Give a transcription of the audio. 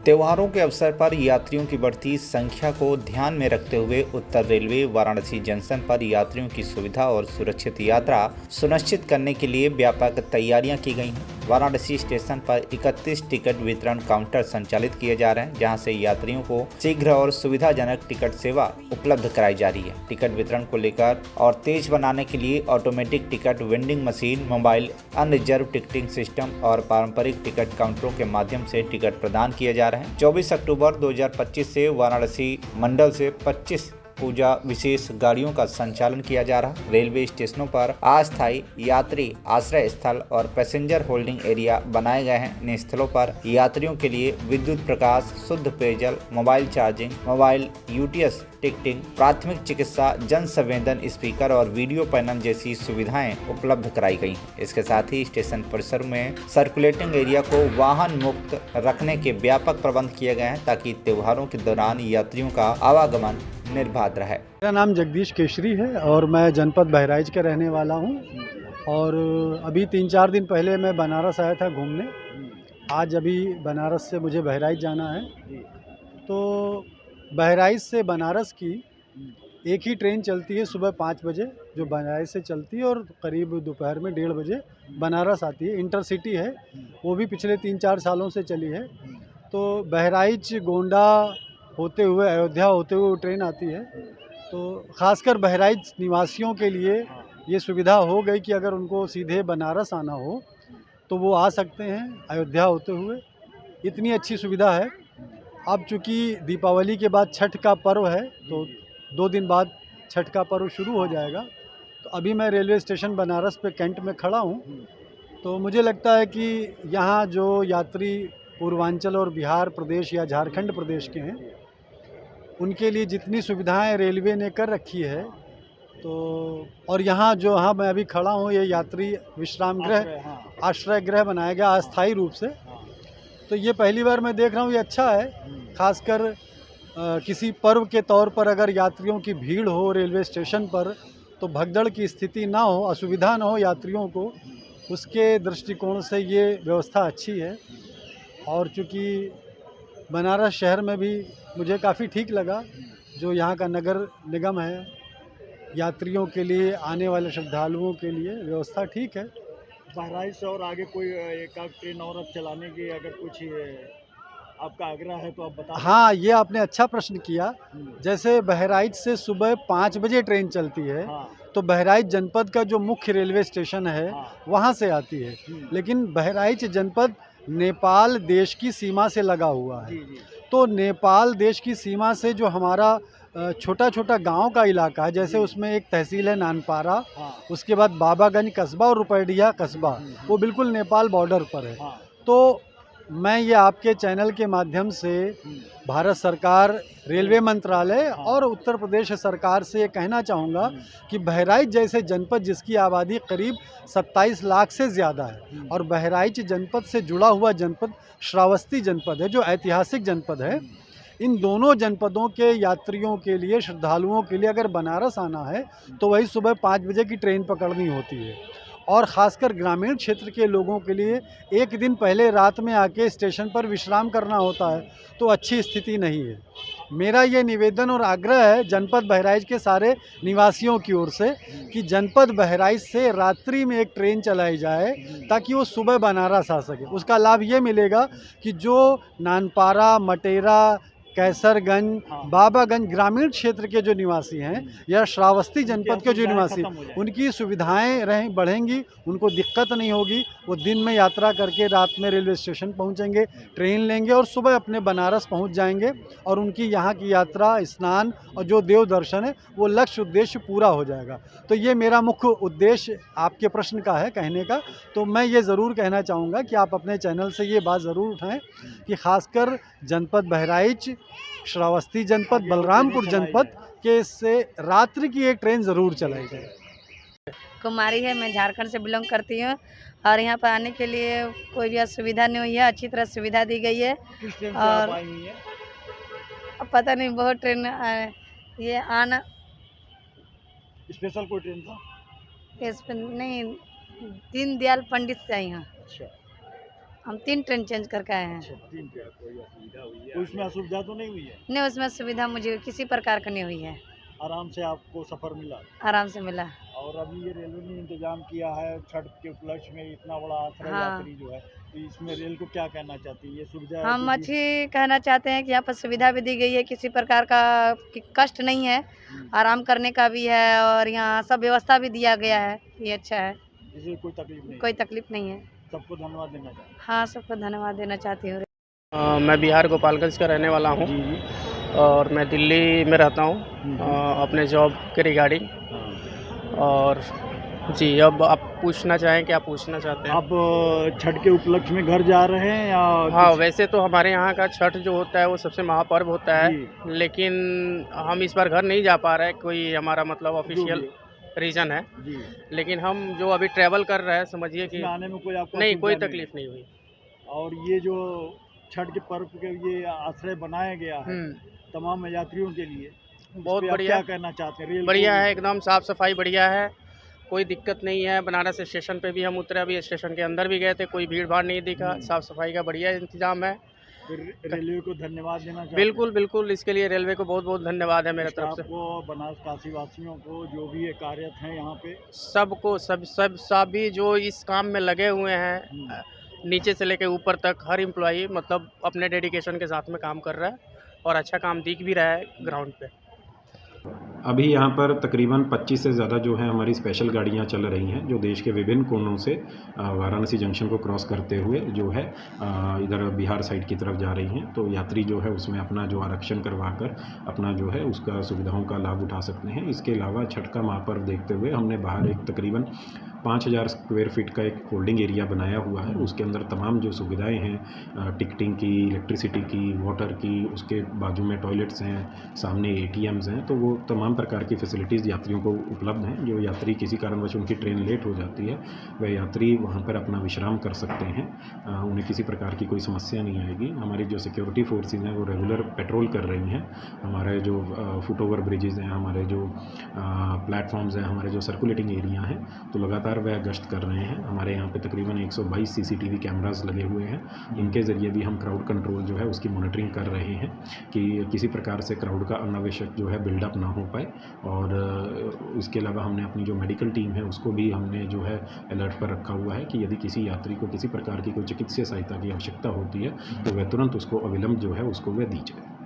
त्योहारों के अवसर पर यात्रियों की बढ़ती संख्या को ध्यान में रखते हुए उत्तर रेलवे वाराणसी जंक्शन पर यात्रियों की सुविधा और सुरक्षित यात्रा सुनिश्चित करने के लिए व्यापक तैयारियां की गई हैं। वाराणसी स्टेशन पर 31 टिकट वितरण काउंटर संचालित किए जा रहे हैं, जहां से यात्रियों को शीघ्र और सुविधाजनक टिकट सेवा उपलब्ध कराई जा रही है। टिकट वितरण को लेकर और तेज बनाने के लिए automatic ticket vending machine, mobile unreserved ticketing system और पारंपरिक टिकट काउंटरों के माध्यम से टिकट प्रदान किए जा रहे हैं। 24 अक्टूबर 2025 से वाराणसी मंडल से 25 पूजा विशेष गाड़ियों का संचालन किया जा रहा है। रेलवे स्टेशनों पर अस्थायी यात्री आश्रय स्थल और पैसेंजर होल्डिंग एरिया बनाए गए हैं। इन स्थलों पर यात्रियों के लिए विद्युत प्रकाश, शुद्ध पेयजल, mobile charging, mobile UTS ticketing, प्राथमिक चिकित्सा, जन संवेदन स्पीकर और वीडियो पैनल जैसी सुविधाएं उपलब्ध कराई गई हैं। इसके साथ ही स्टेशन परिसर में सर्कुलेटिंग एरिया को वाहन मुक्त रखने के व्यापक प्रबंध किए गए हैं, ताकि त्योहारों के दौरान यात्रियों का आवागमन निर्बाध रहे। मेरा नाम जगदीश केशरी है और मैं जनपद बहराइच का रहने वाला हूं। और अभी 3-4 दिन पहले मैं बनारस आया था घूमने। आज अभी बनारस से मुझे बहराइच जाना है। तो बहराइच से बनारस की एक ही ट्रेन चलती है सुबह 5 बजे, जो बहराइच से चलती है और करीब दोपहर में 1:30 बजे बनारस आती है। इंटरसिटी है, वो भी पिछले 3-4 सालों से चली है। तो बहराइच गोंडा होते हुए अयोध्या होते हुए वो ट्रेन आती है। तो ख़ासकर बहराइच निवासियों के लिए ये सुविधा हो गई कि अगर उनको सीधे बनारस आना हो तो वो आ सकते हैं अयोध्या होते हुए। इतनी अच्छी सुविधा है। अब चूँकि दीपावली के बाद छठ का पर्व है, तो 2 दिन बाद छठ का पर्व शुरू हो जाएगा। तो अभी मैं रेलवे स्टेशन बनारस पे कैंट में खड़ा हूँ। तो मुझे लगता है कि यहाँ जो यात्री पूर्वांचल और बिहार प्रदेश या झारखंड प्रदेश के हैं, उनके लिए जितनी सुविधाएं रेलवे ने कर रखी है, तो और यहाँ मैं अभी खड़ा हूँ, ये यात्री विश्राम गृह आश्रय गृह बनाया गया अस्थायी रूप से। तो ये पहली बार मैं देख रहा हूँ, ये अच्छा है। खासकर किसी पर्व के तौर पर अगर यात्रियों की भीड़ हो रेलवे स्टेशन पर, तो भगदड़ की स्थिति ना हो, असुविधा ना हो यात्रियों को, उसके दृष्टिकोण से ये व्यवस्था अच्छी है। और चूँकि बनारस शहर में भी मुझे काफ़ी ठीक लगा, जो यहाँ का नगर निगम है, यात्रियों के लिए, आने वाले श्रद्धालुओं के लिए व्यवस्था ठीक है। बहराइच से और आगे कोई एक आध ट्रेन और अब चलाने की अगर कुछ आपका आग्रह है तो आप बता। हाँ, ये आपने अच्छा प्रश्न किया। जैसे बहराइच से सुबह 5 बजे ट्रेन चलती है, तो बहराइच जनपद का जो मुख्य रेलवे स्टेशन है, वहाँ से आती है। लेकिन बहराइच जनपद नेपाल देश की सीमा से लगा हुआ है। तो नेपाल देश की सीमा से जो हमारा छोटा छोटा गांव का इलाका है, जैसे उसमें एक तहसील है नानपारा, उसके बाद बाबागंज कस्बा और रुपैडिया कस्बा, वो बिल्कुल नेपाल बॉर्डर पर है। तो मैं ये आपके चैनल के माध्यम से भारत सरकार, रेलवे मंत्रालय और उत्तर प्रदेश सरकार से ये कहना चाहूँगा कि बहराइच जैसे जनपद, जिसकी आबादी करीब 27 लाख से ज़्यादा है, और बहराइच जनपद से जुड़ा हुआ जनपद श्रावस्ती जनपद है, जो ऐतिहासिक जनपद है। इन दोनों जनपदों के यात्रियों के लिए, श्रद्धालुओं के लिए अगर बनारस आना है तो वही सुबह 5 बजे की ट्रेन पकड़नी होती है। और ख़ासकर ग्रामीण क्षेत्र के लोगों के लिए एक दिन पहले रात में आके स्टेशन पर विश्राम करना होता है, तो अच्छी स्थिति नहीं है। मेरा ये निवेदन और आग्रह है जनपद बहराइच के सारे निवासियों की ओर से कि जनपद बहराइच से रात्रि में एक ट्रेन चलाई जाए, ताकि वो सुबह बनारस आ सके। उसका लाभ ये मिलेगा कि जो नानपारा, मटेरा, कैसरगंज, बाबागंज ग्रामीण क्षेत्र के जो निवासी हैं, या श्रावस्ती जनपद के जो निवासी, उनकी सुविधाएं बढ़ेंगी, उनको दिक्कत नहीं होगी। वो दिन में यात्रा करके रात में रेलवे स्टेशन पहुंचेंगे, ट्रेन लेंगे और सुबह अपने बनारस पहुंच जाएंगे, और उनकी यहाँ की यात्रा, स्नान और जो देव दर्शन है, वो लक्ष्य उद्देश्य पूरा हो जाएगा। तो ये मेरा मुख्य उद्देश्य आपके प्रश्न का है कहने का। तो मैं ये ज़रूर कहना चाहूँगा कि आप अपने चैनल से ये बात ज़रूर उठाएँ कि खासकर जनपद बहराइच, श्रावस्ती जनपद, बलरामपुर जनपद के से रात्रि की एक ट्रेन ज़रूर चलाई जाए। कुमारी है, मैं झारखंड से बिलोंग करती हूँ, और यहाँ पर आने के लिए कोई भी असुविधा नहीं हुई है, अच्छी तरह सुविधा दी गई है। और अब पता नहीं, बहुत ट्रेन ये आना स्पेशल कोई ट्रेन था इस पर नहीं, दीनदयाल पंडित से आई हूँ। अच्छा, हम 3 ट्रेन चेंज करके आए हैं। अच्छा, 3 ट्रेन कोई असुविधा हुई है? कोई उसमें असुविधा तो नहीं हुई है? नहीं, उसमें सुविधा मुझे किसी प्रकार का नहीं हुई है, आराम से आपको सफ़र मिला? आराम से मिला। और अभी ये रेलवे ने इंतज़ाम किया है छठ के उपलक्ष्य में इतना बड़ा आश्रय हाँ। यात्री जो है, तो इसमें रेल को क्या कहना चाहती है? ये सुविधा हम जो दी- अच्छी कहना चाहते हैं कि यहाँ पर सुविधा भी दी गई है, किसी प्रकार का कष्ट नहीं है, आराम करने का भी है और यहाँ सब व्यवस्था भी दिया गया है, ये अच्छा है, इससे कोई तकलीफ नहीं कोई तकलीफ नहीं है। सबको धन्यवाद देना चाहते हाँ, सबको धन्यवाद देना चाहती हूँ। मैं बिहार गोपालगंज का रहने वाला हूँ जी जी और मैं दिल्ली में रहता हूँ अपने जॉब के रिगार्डिंग। और जी, अब आप पूछना चाहें, क्या पूछना चाहते हैं? आप छठ के उपलक्ष्य में घर जा रहे हैं या हाँ, वैसे तो हमारे यहाँ का छठ जो होता है वो सबसे महापर्व होता है, जी। लेकिन हम इस बार घर नहीं जा पा रहे, कोई हमारा मतलब ऑफिशियल रीज़न है। जी लेकिन हम जो अभी ट्रैवल कर रहे हैं, समझिए कि इसमें आने में कोई आपको नहीं, कोई असुविधा तकलीफ नहीं हुई। और ये जो छठ के पर्व के ये आश्रय बनाया गया है तमाम यात्रियों के लिए, इस बहुत पे आप बढ़िया, क्या कहना चाहते हैं? रेल बढ़िया को- है, एकदम साफ़ सफाई बढ़िया है, कोई दिक्कत नहीं है। बनारस स्टेशन पे भी हम उतरे, अभी स्टेशन के अंदर भी गए थे, कोई भीड़ भाड़ नहीं दिखा, साफ़ सफाई का बढ़िया इंतजाम है। फिर रेलवे को धन्यवाद देना चाहते बिल्कुल बिल्कुल, इसके लिए रेलवे को बहुत बहुत धन्यवाद है मेरे तरफ से। को बनारस काशी वासियों को जो भी ये कार्यरत हैं यहाँ पे सबको, सभी जो इस काम में लगे हुए हैं, नीचे से लेकर ऊपर तक हर एम्प्लॉई मतलब अपने डेडिकेशन के साथ में काम कर रहा है और अच्छा काम दिख भी रहा है ग्राउंड पे। अभी यहाँ पर तकरीबन 25 से ज़्यादा जो है हमारी स्पेशल गाड़ियाँ चल रही हैं, जो देश के विभिन्न कोनों से वाराणसी जंक्शन को क्रॉस करते हुए जो है इधर बिहार साइड की तरफ जा रही हैं। तो यात्री जो है उसमें अपना जो आरक्षण करवा कर अपना जो है उसका सुविधाओं का लाभ उठा सकते हैं। इसके अलावा छठ का महापर्व देखते हुए हमने बाहर एक तकरीबन 5000 स्क्वायर फीट का एक होल्डिंग एरिया बनाया हुआ है। उसके अंदर तमाम जो सुविधाएं हैं, टिकटिंग की, इलेक्ट्रिसिटी की, वाटर की, उसके बाजू में टॉयलेट्स हैं, सामने ATMs हैं, तो वो तमाम प्रकार की फैसिलिटीज़ यात्रियों को उपलब्ध हैं। जो यात्री किसी कारणवश उनकी ट्रेन लेट हो जाती है, वह यात्री वहाँ पर अपना विश्राम कर सकते हैं, उन्हें किसी प्रकार की कोई समस्या नहीं आएगी। हमारी जो सिक्योरिटी फोर्सेज हैं वो रेगुलर पेट्रोल कर रही हैं। हमारे जो फुट ओवर ब्रिजेज़ हैं, हमारे जो प्लेटफॉर्म्स हैं, हमारे जो सर्कुलेटिंग एरिया हैं, तो लगातार वह गश्त कर रहे हैं। हमारे यहाँ पे तकरीबन 122 CCTV कैमरास लगे हुए हैं। इनके ज़रिए भी हम क्राउड कंट्रोल जो है उसकी मॉनिटरिंग कर रहे हैं कि किसी प्रकार से क्राउड का अनावश्यक जो है बिल्डअप ना हो पाए। और इसके अलावा हमने अपनी जो मेडिकल टीम है उसको भी हमने जो है अलर्ट पर रखा हुआ है कि यदि किसी यात्री को किसी प्रकार की कोई चिकित्सीय सहायता की आवश्यकता होती है तो वह तुरंत उसको अविलंब जो है उसको वह दी जाए।